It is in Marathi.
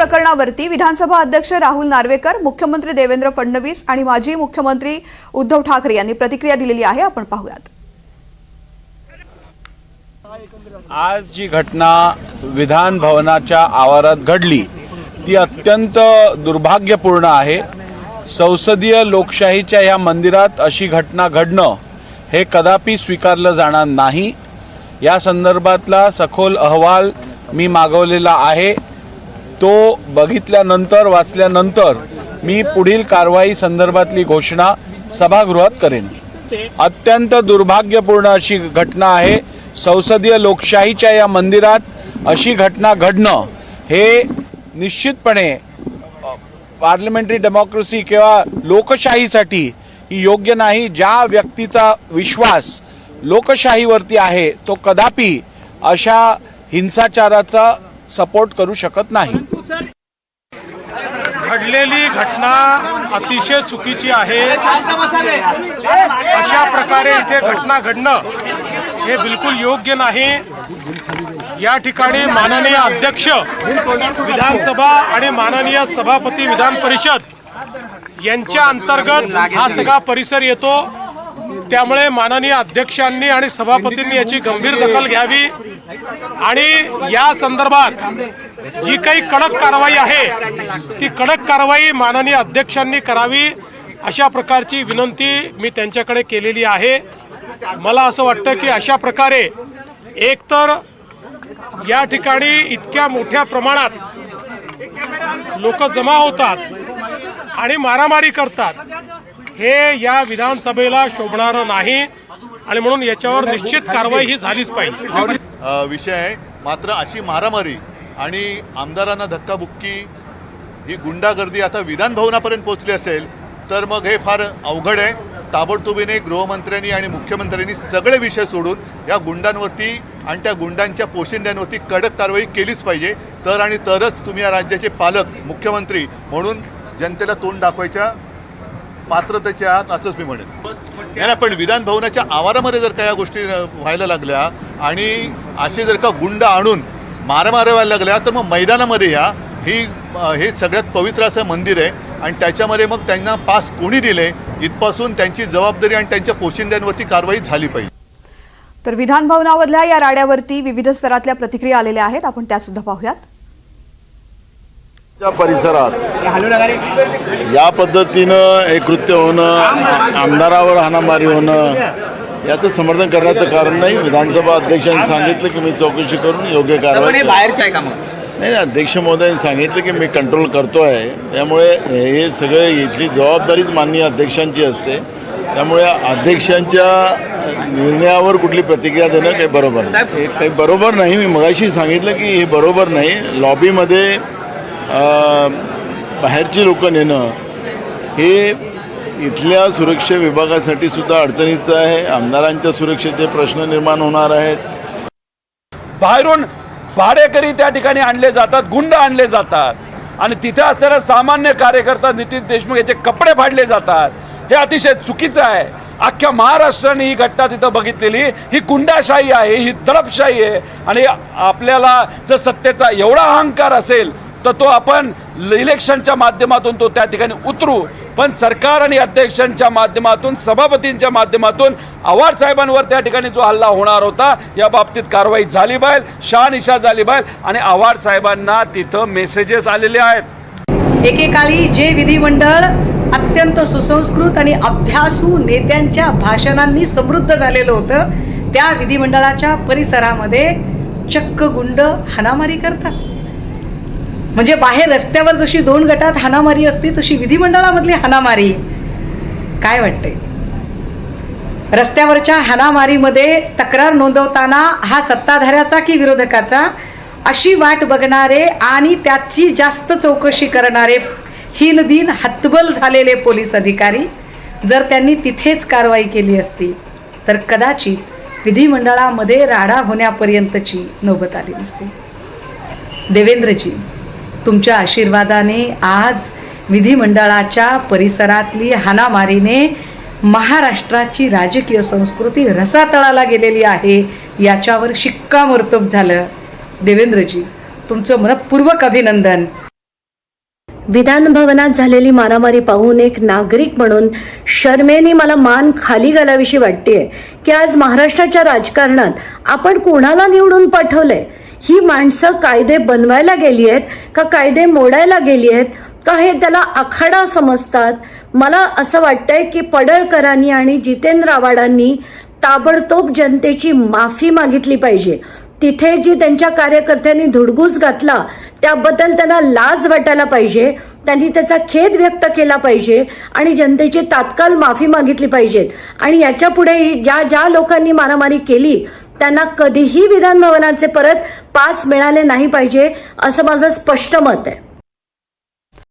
प्रकरणावरती विधानसभा अध्यक्ष राहुल नार्वेकर, मुख्यमंत्री देवेंद्र फडणवीस आणि माजी मुख्यमंत्री उद्धव ठाकरे यांनी प्रतिक्रिया दिलेली आहे. आपण पाहूयात. आज जी घटना विधान भवनाच्या आवारात घडली ती अत्यंत दुर्भाग्यपूर्ण आहे. संसदीय लोकशाहीच्या या मंदिरात अशी घटना घडणं हे कदापि स्वीकारलं जाणार नाही. या संदर्भातला सखोल अहवाल मी मागवलेला आहे. तो बघितल्यानंतर वाचल्यानंतर मी पुढील कारवाई संदर्भातली घोषणा सभागृहात करेन. अत्यंत दुर्भाग्यपूर्ण अशी घटना आहे. संसदीय लोकशाहीच्या या मंदिरात अशी घटना घडणं हे निश्चितपणे पार्लमेंटरी डेमोक्रेसी किंवा लोकशाहीसाठी ही योग्य नाही. ज्या व्यक्तीचा विश्वास लोकशाहीवरती आहे तो कदापि अशा हिंसाचाराचा सपोर्ट करू शकत नाही. घडलेली घटना अतिशय चुकीची आहे. अशा प्रकारे इथे घटना घडणं हे बिलकुल योग्य नाही. या ठिकाणी माननीय अध्यक्ष विधानसभा आणि माननीय सभापती विधान परिषद यांच्या अंतर्गत हा सगळा परिसर येतो. त्यामुळे माननीय अध्यक्षांनी आणि सभापतींनी याची गंभीर दखल घ्यावी आणि या संदर्भात जी काही कडक कारवाई आहे ती कडक कारवाई माननीय अध्यक्षांनी करावी अशा प्रकारची विनंती मी त्यांच्याकडे केलेली आहे. मला असं वाटतं की अशा प्रकारे एकतर या ठिकाणी इतक्या मोठ्या प्रमाणात लोक जमा होतात आणि मारामारी करतात हे या विधानसभेला शोभणारं नाही आणि म्हणून याच्यावर निश्चित कारवाई ही झालीच पाहिजे. विषय आहे. मात्र अशी मारामारी आणि आमदारांना धक्काबुक्की ही गुंडागर्दी आता विधान भवनापर्यंत पोहोचली असेल तर मग हे फार अवघड आहे. ताबडतोबीने गृहमंत्र्यांनी आणि मुख्यमंत्र्यांनी सगळे विषय सोडून या गुंडांवरती आणि त्या गुंडांच्या पोशिंद्यांवरती कडक कारवाई केलीच पाहिजे. तर आणि तरच तुम्ही या राज्याचे पालक मुख्यमंत्री म्हणून जनतेला तोंड दाखवायच्या पात्रतेच्या आहात असंच मी म्हणेन. याला पण विधान भवनाच्या आवारामध्ये जर का या गोष्टी व्हायला लागल्या आणि असे जर का गुंड आणून मारामाऱ्या व्हायला लागल्या तर मग मैदानामध्ये या हे सगळ्यात पवित्र असं मंदिर आहे आणि त्याच्यामध्ये मग त्यांना पास कोणी दिले इथपासून त्यांची जबाबदारी आणि त्यांच्या पोशिंद्यांवरती कारवाई झाली पाहिजे. तर विधान भवनामधल्या या राड्यावरती विविध स्तरातल्या प्रतिक्रिया आलेल्या आहेत. आपण त्या सुद्धा पाहूयात. त्या परिसरात या पद्धतीनं हे कृत्य होणं, आमदारावर हाणामारी होणं याचं समर्थन करण्याचं कारण नाही. विधानसभा अध्यक्षांनी सांगितलं की मी चौकशी करून योग्य कारवाई. बाहेरचं आहे का मग? नाही, अध्यक्ष महोदयांनी सांगितलं की मी कंट्रोल करतो आहे. त्यामुळे हे सगळे इथली जबाबदारीच माननीय अध्यक्षांची असते. त्यामुळे अध्यक्षांच्या निर्णयावर कुठली प्रतिक्रिया देणं काही बरोबर नाही. हे काही बरोबर नाही. मी मगाशी सांगितलं की हे बरोबर नाही. लॉबीमध्ये बाहेरची लोकं नेणं हे इथल्या सुरक्षा विभागासाठी सुद्धा अडचणीचं आहे. आमदारांच्या सुरक्षेचे प्रश्न निर्माण होणार आहेत. बाहेरून भाडेकरी त्या ठिकाणी आणले जातात, गुंड आणले जातात आणि तिथे असलेला सामान्य कार्यकर्ता नितीन देशमुख याचे कपडे फाडले जातात. हे अतिशय चुकीचं आहे. अख्ख्या महाराष्ट्राने ही घटना तिथं बघितलेली. ही गुंडाशाही आहे, ही दडपशाही आहे आणि आपल्याला जर सत्तेचा एवढा अहंकार असेल तर तो आपण इलेक्शनच्या माध्यमातून तो त्या ठिकाणी उतरू. पण सरकार आणि अध्यक्षांच्या माध्यमातून, सभापतींच्या माध्यमातून आव्हाड साहेबांवर त्या ठिकाणी जो हल्ला होणार होता या बाबतीत कारवाई झाली पाहिजे, शहानिशा झाली पाहिजे आणि आव्हाड साहेबांना तिथं मेसेजेस आलेले आहेत. एकेकाळी जे विधिमंडळ अत्यंत सुसंस्कृत आणि अभ्यासू नेत्यांच्या भाषणांनी समृद्ध झालेलं होतं त्या विधिमंडळाच्या परिसरामध्ये चक्क गुंड हाणामारी करतात. म्हणजे बाहेर रस्त्यावर जशी दोन गटात हाणामारी असते तशी विधिमंडळामधली हाणामारी. काय वाटते? रस्त्यावरच्या हाणामारीमध्ये तक्रार नोंदवताना हा सत्ताधाऱ्याचा की विरोधकाचा अशी वाट बघणारे आणि त्याची जास्त चौकशी करणारे हीनदीन हतबल झालेले पोलीस अधिकारी जर त्यांनी तिथेच कारवाई केली असती तर कदाचित विधिमंडळामध्ये राडा होण्यापर्यंतची नौबत आली नसती. देवेंद्रजी, तुमच्या आशीर्वादाने आज विधिमंडळाच्या परिसरातली हाणामारीने महाराष्ट्राची राजकीय संस्कृती रसातळाला गेलेली आहे याच्यावर शिक्कामोर्तब झालं. देवेंद्रजी, तुमचं मनपूर्वक अभिनंदन. विधान भवनात झालेली मारामारी पाहून एक नागरिक म्हणून शर्मेने मला मान खाली घालावीशी वाटतेय की आज महाराष्ट्राच्या राजकारणात आपण कोणाला निवडून पाठवलंय? ही माणसं कायदे बनवायला गेली आहेत का कायदे मोडायला गेली आहेत का हे त्याला आखाडा समजतात? मला असं वाटतंय की पडळकरांनी आणि जितेंद्र आव्हाडांनी ताबडतोब जनतेची माफी मागितली पाहिजे. तिथे जी त्यांच्या कार्यकर्त्यांनी धुडगूस घातला त्याबद्दल त्यांना लाज वाटायला पाहिजे. त्यांनी त्याचा खेद व्यक्त केला पाहिजे आणि जनतेची तात्काळ माफी मागितली पाहिजे. आणि याच्या पुढे ज्या लोकांनी मारामारी केली त्यांना कधीही विधान भवनाचे परत पास मिळाले नाही पाहिजे असं माझं स्पष्ट मत आहे.